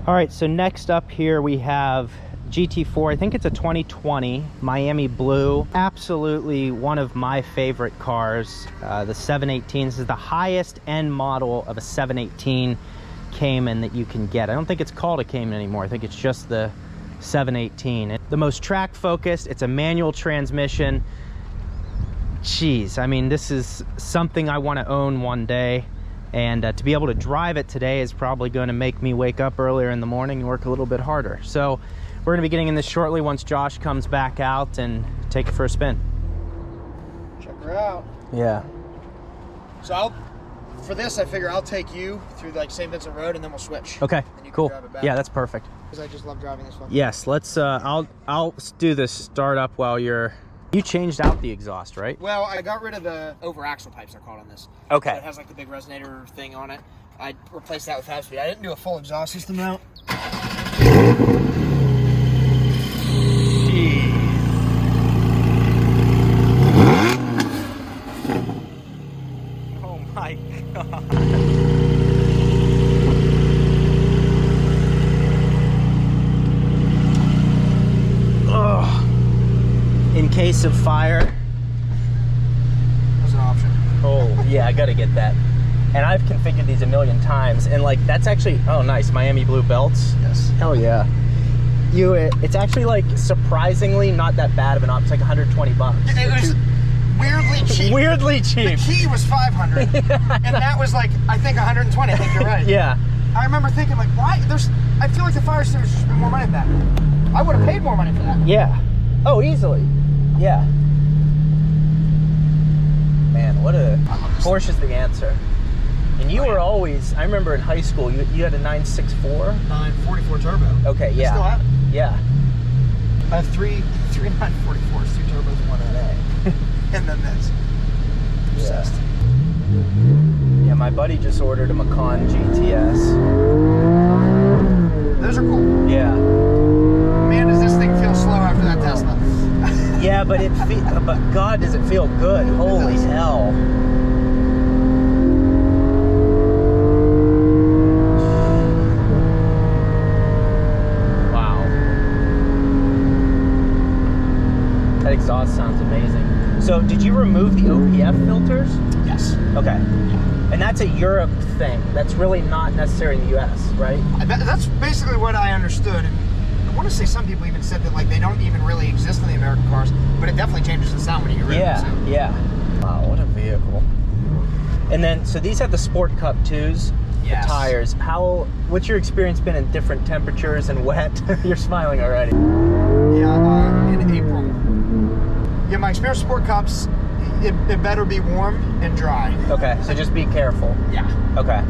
All right, so next up here we have GT4. I think it's a 2020 Miami Blue. Absolutely one of my favorite cars. The 718. This is the highest end model of a 718 Cayman that you can get. I don't think it's called a Cayman anymore. I think it's just the 718. The most track focused. It's a manual transmission. Jeez, I mean, this is something I want to own one day. And to be able to drive it today is probably going to make me wake up earlier in the morning and work a little bit harder. So we're going to be getting in this shortly once Josh comes back out and take it for a spin. Check her out. Yeah. So for this, I figure I'll take you through like St. Vincent Road and then we'll switch. Okay, and you cool. can drive it back. Yeah, that's perfect. Because I just love driving this one. Yes, let's, I'll do this start up while you changed out the exhaust, right? Well, I got rid of the over axle pipes, they're called on this. Okay. So it has like the big resonator thing on it. I replaced that with 5-speed. I didn't do a full exhaust system out. Oh my God. In case of fire. That's an option. Oh, yeah, I gotta get that. And I've configured these a million times, and like, that's actually, oh nice, Miami Blue belts. Yes. Hell yeah. It's actually like surprisingly not that bad of an option. It's like 120 bucks. It was weirdly cheap. Weirdly cheap. The key was 500, and that was like, I think 120, I think you're right. Yeah. I remember thinking like, why? I feel like the fire extinguisher should be more money than that. I would have paid more money for that. Yeah. Oh, easily. Yeah. Man, what a... Porsche's the answer. And you were always... I remember in high school, you had a 964? 944 turbo. Okay, yeah. I still have it. Yeah. I have three 944s, 2 turbos, 1 NA. And then this. Obsessed. Yeah, my buddy just ordered a Macan GTS. Those are cool. Yeah. Man, does this thing feel slow after that Tesla. Yeah, but but God, does it feel good? Holy hell! Wow, that exhaust sounds amazing. So, did you remove the OPF filters? Yes. Okay. And that's a Europe thing. That's really not necessary in the U.S., right? That's basically what I understood. I want to say some people even said that like they don't even really exist in the American cars, but it definitely changes the sound when you get rid of them. So. Yeah. Wow, what a vehicle. And then, so these have the Sport Cup 2s, yes. The tires. What's your experience been in different temperatures and wet? You're smiling already. Yeah, in April. Yeah, my experience with Sport Cups, it better be warm and dry. Okay, so just be careful. Yeah. Okay.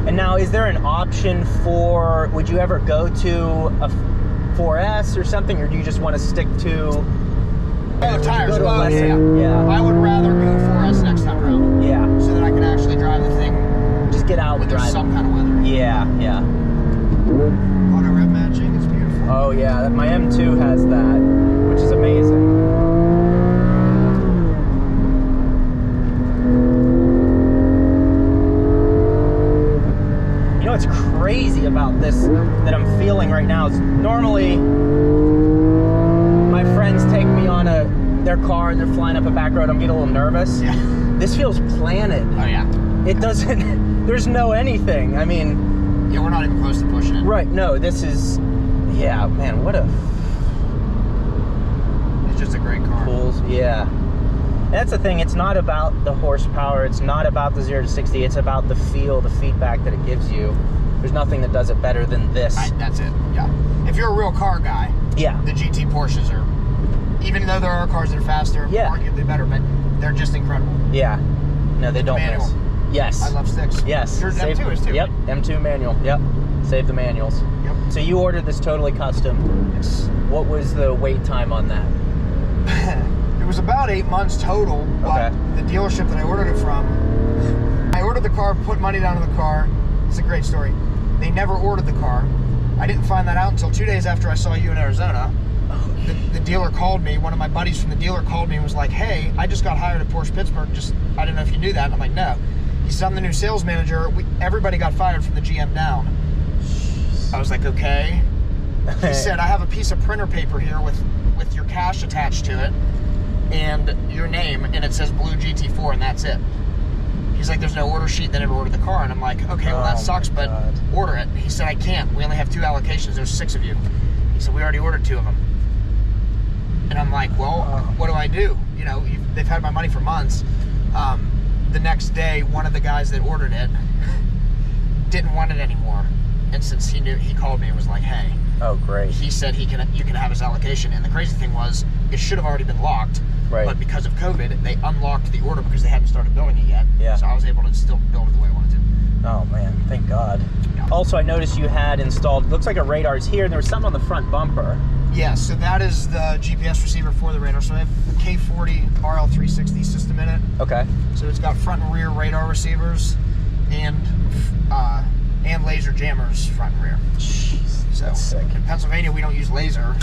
And now, is there an option for, would you ever go to a 4S or something, or do you just want to stick to tires? Yeah. I would rather go 4S next time around. Yeah. So that I can actually drive the thing. Just get out and drive. Some kind of weather. Yeah, yeah. Auto rev matching, it's beautiful. Oh yeah, my M2 has that, which is amazing. You know what's crazy about this that I'm feeling right now is normally my friends take me on their car and they're flying up a back road, I'm getting a little nervous. Yeah. This feels planted. Oh yeah. It doesn't, there's no anything. I mean. Yeah, we're not even close to pushing it. Right, no, this is, yeah, man, what a. It's just a great car. Pulls, yeah. And that's the thing, it's not about the horsepower, it's not about the 0 to 60, it's about the feel, the feedback that it gives you. There's nothing that does it better than this. That's it, yeah. If you're a real car guy, yeah, the GT Porsches are, even though there are cars that are faster, yeah, arguably better, but they're just incredible. Yeah. No, they don't miss. Yes. I love sticks. Yes. Your M2 is too. Yep, M2 manual, yep. Save the manuals. Yep. So you ordered this totally custom. Yes. What was the wait time on that? It was about 8 months total, but the dealership that I ordered it from, I ordered the car, put money down on the car. It's a great story. They never ordered the car. I didn't find that out until 2 days after I saw you in Arizona. The dealer called me, one of my buddies from the dealer called me and was like, hey, I just got hired at Porsche Pittsburgh, I didn't know if you knew that. And I'm like, no. He said, I'm the new sales manager. Everybody got fired from the GM down. I was like, okay. He said, I have a piece of printer paper here with your cash attached to it and your name, and it says blue GT4, and that's it. He's like, there's no order sheet, they never ordered the car. And I'm like, okay, well, that sucks, but order it. He said, I can't. We only have 2 allocations. There's 6 of you. He said, we already ordered 2 of them. And I'm like, well, what do I do? You know, they've had my money for months. The next day, one of the guys that ordered it didn't want it anymore. And since he knew, he called me and was like, hey. Oh, great. He said you can have his allocation. And the crazy thing was, it should have already been locked. Right. But because of COVID, they unlocked the order because they hadn't started building it yet. Yeah. So I was able to still build it the way I wanted to. Oh, man. Thank God. Yeah. Also, I noticed you had installed, looks like a radar's here, and there was something on the front bumper. Yeah, so that is the GPS receiver for the radar. So I have a K40 RL360 system in it. Okay. So it's got front and rear radar receivers and laser jammers front and rear. Jeez, So that's sick. in Pennsylvania, we don't use laser,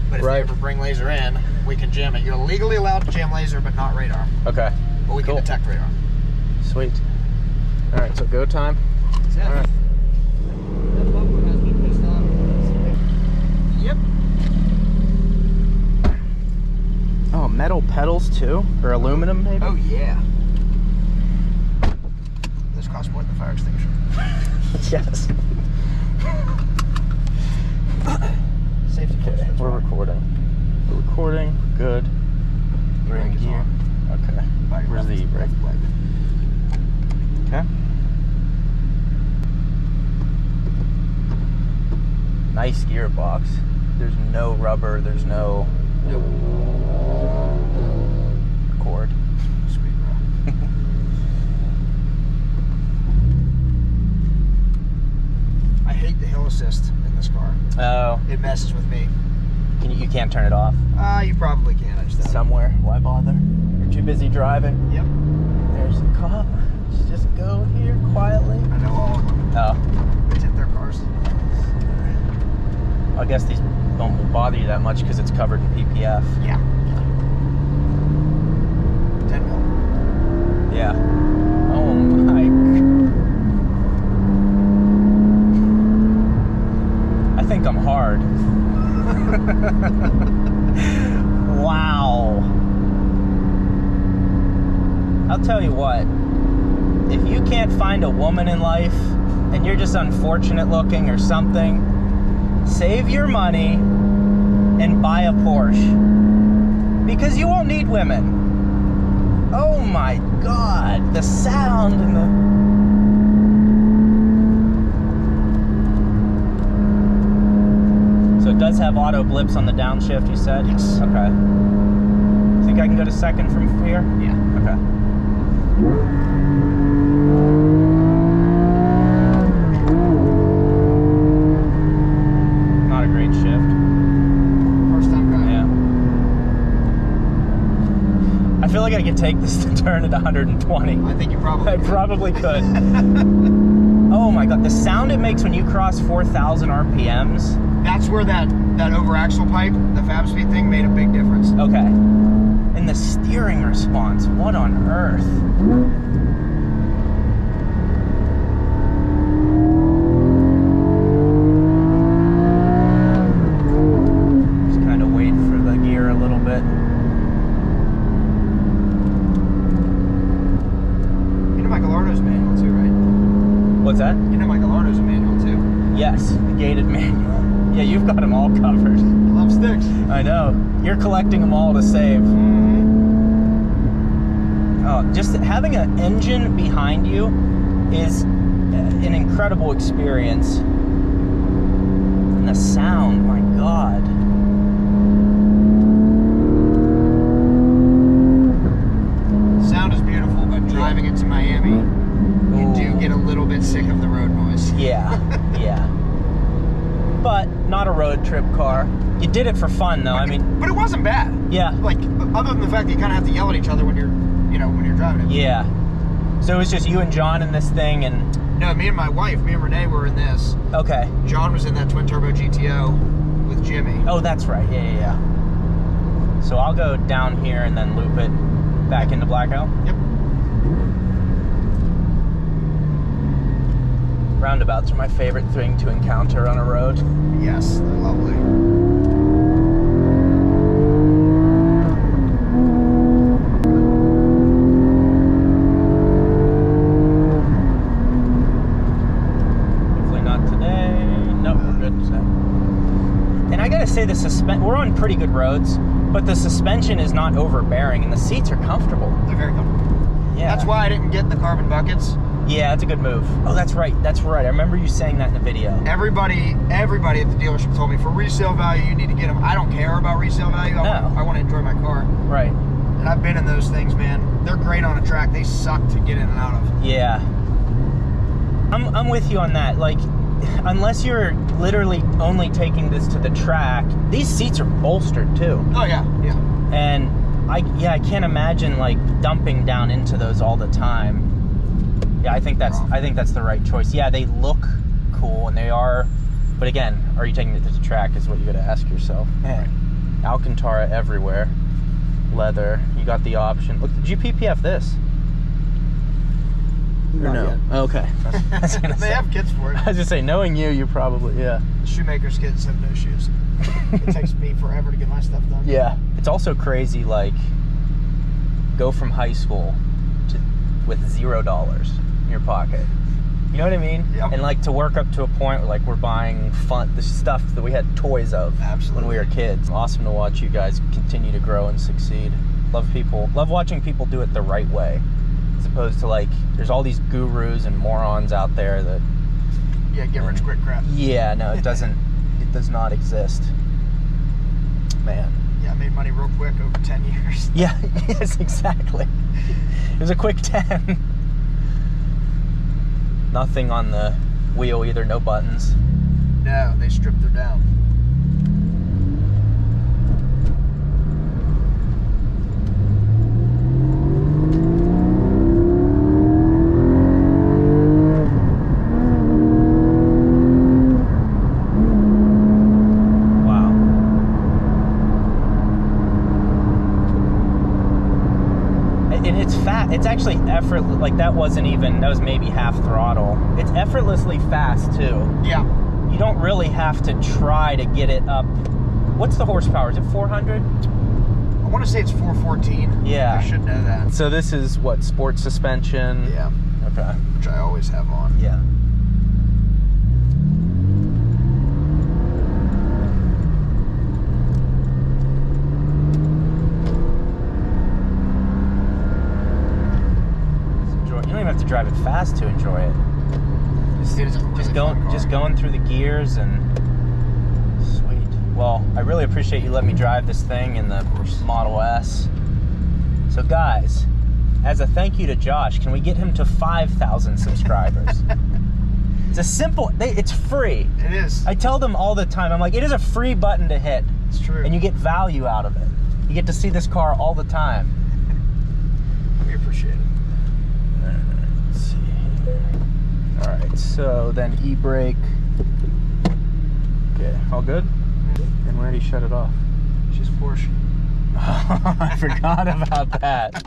but if you ever bring laser in, we can jam it. You're legally allowed to jam laser, but not radar. Okay. But we can detect radar. Sweet. All right, so go time. That's it. All right. That bumper has been pissed off. Yep. Oh, metal pedals too? Or aluminum maybe? Oh, yeah. This costs more than the fire extinguisher. Yes. Safety Okay, we're recording. We're recording. Good. We're in gear. Okay. Where's the e-brake? Okay. Nice gearbox. There's no rubber. There's no cord. Sweet, bro. I hate the hill assist in this car. Oh. It messes with me. You can't turn it off? You probably can. I just don't. Somewhere. Why bother? You're too busy driving. Yep. There's a cop. Let's just go here quietly. I know all of them. Oh. They tip their cars. I guess these don't bother you that much because it's covered in PPF. Yeah. 10 mil. Yeah. Oh my. I think I'm hard. Wow. I'll tell you what. If you can't find a woman in life and you're just unfortunate looking or something, save your money and buy a Porsche. Because you won't need women. Oh my God, the sound and the... So it does have auto blips on the downshift, you said? Yes. Okay. Think I can go to second from here? Yeah. Okay. Not a great shift. First time driving. Yeah. I feel like I could take this to turn at 120. I think you probably I could. probably could. Oh my God, the sound it makes when you cross 4,000 RPMs. That's where that over axle pipe, the fab speed thing, made a big difference. Okay. And the steering response, what on earth? Just kind of wait for the gear a little bit. You know my Gallardo's manual too, right? What's that? You know my Gallardo's a manual too. Yes, the gated manual. Yeah, you've got them all covered. I love sticks. I know. You're collecting them all to save. Oh, just having an engine behind you is an incredible experience. And the sound, my God. Sound is beautiful, but driving it to Miami, you do get a little bit sick of the road noise. Yeah, yeah. But not a road trip car. You did it for fun, though. But it wasn't bad. Yeah. Like, other than the fact that you kind of have to yell at each other when you're driving it. Yeah. So it was just you and John in this thing, and... No, me and my wife, me and Renee were in this. Okay. John was in that twin turbo GTO with Jimmy. Oh, that's right. Yeah. So I'll go down here and then loop it back into Blackout. Yep. Roundabouts are my favorite thing to encounter on a road. Yes, they're lovely. Hopefully not today. Nope, we're good today. And I gotta say, we're on pretty good roads, but the suspension is not overbearing and the seats are comfortable. They're very comfortable. Yeah. That's why I didn't get the carbon buckets. Yeah, that's a good move. Oh, that's right. That's right. I remember you saying that in the video. Everybody at the dealership told me for resale value, you need to get them. I don't care about resale value. I want to enjoy my car. Right. And I've been in those things, man. They're great on a track. They suck to get in and out of. Yeah. I'm with you on that. Like, unless you're literally only taking this to the track, these seats are bolstered too. Oh yeah, yeah. And I can't imagine like dumping down into those all the time. Yeah, I think that's the right choice. Yeah, they look cool and they are, but again, are you taking it to the track is what you got to ask yourself. Man, Alcantara everywhere, leather. You got the option. Look, did you PPF this? Not no? yet. Okay. They have kits for it. I was just saying, knowing you probably, yeah. The shoemaker's kits have no shoes. It takes me forever to get my stuff done. Yeah. It's also crazy, like, go from high school with $0 in your pocket. You know what I mean? Yep. And like to work up to a point where like we're buying the stuff that we had toys of when we were kids. Awesome to watch you guys continue to grow and succeed. Love watching people do it the right way. As opposed to like, there's all these gurus and morons out there that... Yeah, get rich quick crap. Yeah, no, it doesn't, it does not exist. Man. Yeah, I made money real quick over 10 years. Yeah, yes, exactly. It was a quick 10. Nothing on the wheel either, no buttons. No, they stripped her down. It's actually effortless. Like that was maybe half throttle. It's effortlessly fast too. Yeah. You don't really have to try to get it up. What's the horsepower? Is it 400? I want to say it's 414. Yeah. I should know that. So this is what, sport suspension? Yeah. Okay. Which I always have on. Yeah. Have to drive it fast to enjoy it. Just going through the gears and sweet. Well, I really appreciate you letting me drive this thing in the Model S. So guys, as a thank you to Josh, can we get him to 5,000 subscribers? It's a simple, it's free. It is. I tell them all the time, I'm like, it is a free button to hit. It's true. And you get value out of it. You get to see this car all the time. We appreciate it. Alright, so then e-brake. Okay, all good? And where did he shut it off? She's Porsche. I forgot about that.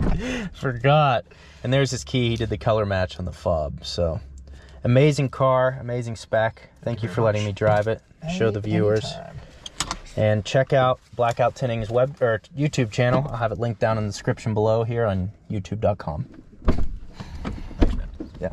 Forgot. And there's his key. He did the color match on the fob. So, amazing car, amazing spec. Thank you for letting me drive it. Show the viewers. And check out Blackout Tinting's YouTube channel. I'll have it linked down in the description below here on youtube.com. Thanks, man. Yeah.